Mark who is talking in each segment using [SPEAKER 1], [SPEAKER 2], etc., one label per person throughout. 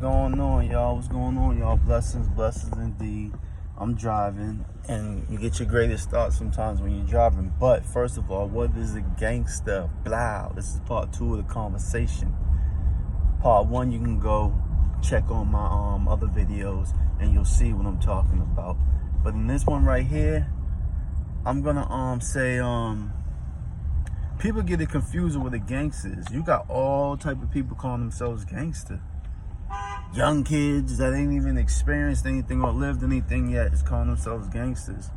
[SPEAKER 1] going on, y'all? What's going on, y'all? Blessings indeed. I'm driving, and you get your greatest thoughts sometimes when you're driving. But first of all, what is a gangster? Blah. This is part 2 of the conversation. Part 1, you can go check on my other videos, and you'll see what I'm talking about. But in this one right here, I'm gonna say people get it confused with the gangsters. You got all type of people calling themselves gangster. Young kids that ain't even experienced anything or lived anything yet is calling themselves gangsters.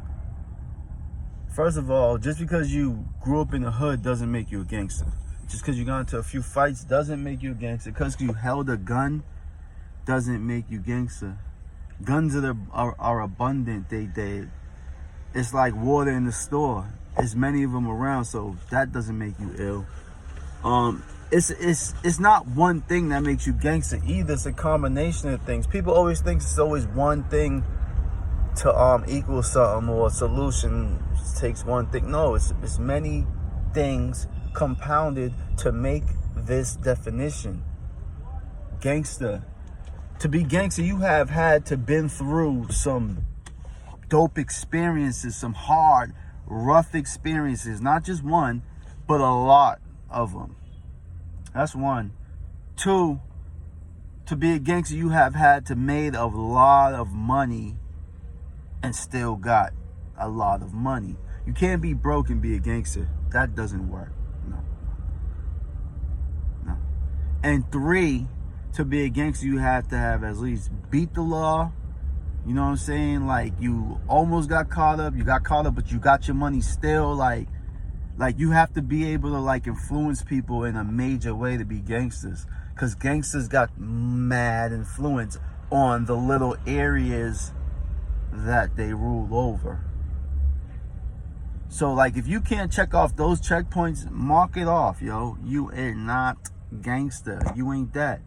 [SPEAKER 1] First of all, just because you grew up in the hood doesn't make you a gangster. Just because you got into a few fights doesn't make you a gangster. Because you held a gun doesn't make you gangster. Guns are abundant. It's like water in the store. There's many of them around, so that doesn't make you ill. It's not one thing that makes you gangster either. It's a combination of things. People always think it's always one thing to equal something, or a solution takes one thing. No, it's many things compounded to make this definition. Gangster. To be gangster, you have had to been through some dope experiences, some hard, rough experiences. Not just one, but a lot of them. That's 1. 2, to be a gangster, you have had to made a lot of money and still got a lot of money. You can't be broke and be a gangster. That doesn't work. No. And 3, to be a gangster, you have to have at least beat the law. You know what I'm saying? Like, you almost got caught up. You got caught up, but you got your money still. Like you have to be able to influence people in a major way to be gangsters. Because gangsters got mad influence on the little areas that they rule over. So if you can't check off those checkpoints, mark it off, yo. You are not gangster. You ain't that.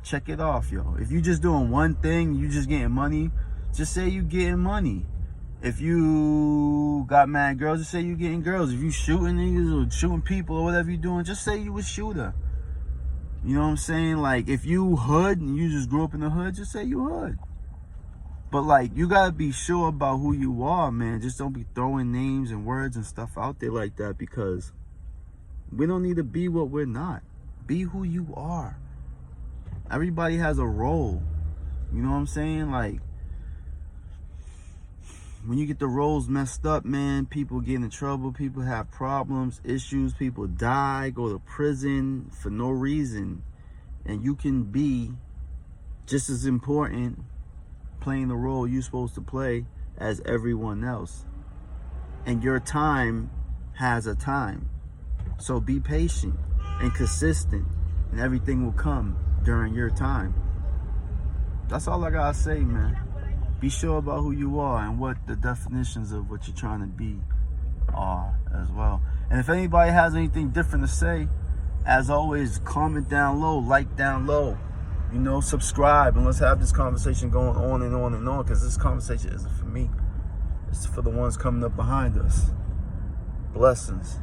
[SPEAKER 1] Check it off, yo. If you just doing one thing, you just getting money, just say you getting money. If you got mad girls, just say you getting girls. If you shooting niggas or shooting people or whatever you doing, just say you a shooter. You know what I'm saying? If you hood and you just grew up in the hood, just say you hood. But you gotta be sure about who you are, man. Just don't be throwing names and words and stuff out there like that, because we don't need to be what we're not. Be who you are. Everybody has a role. You know what I'm saying? When you get the roles messed up, man, people get in trouble, people have problems, issues, people die, go to prison for no reason. And you can be just as important playing the role you're supposed to play as everyone else. And your time has a time. So be patient and consistent, and everything will come during your time. That's all I gotta say, man. Be sure about who you are and what the definitions of what you're trying to be are as well. And if anybody has anything different to say, as always, comment down low, like down low, subscribe, and let's have this conversation going on and on and on, because this conversation isn't for me. It's for the ones coming up behind us. Blessings.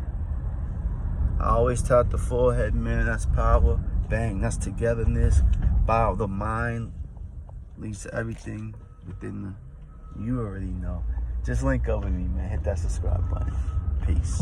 [SPEAKER 1] I always tap the forehead, man. That's power. Bang. That's togetherness. Bow. The mind leads to everything within you already know. Just link up with me, man. Hit that subscribe button. Peace.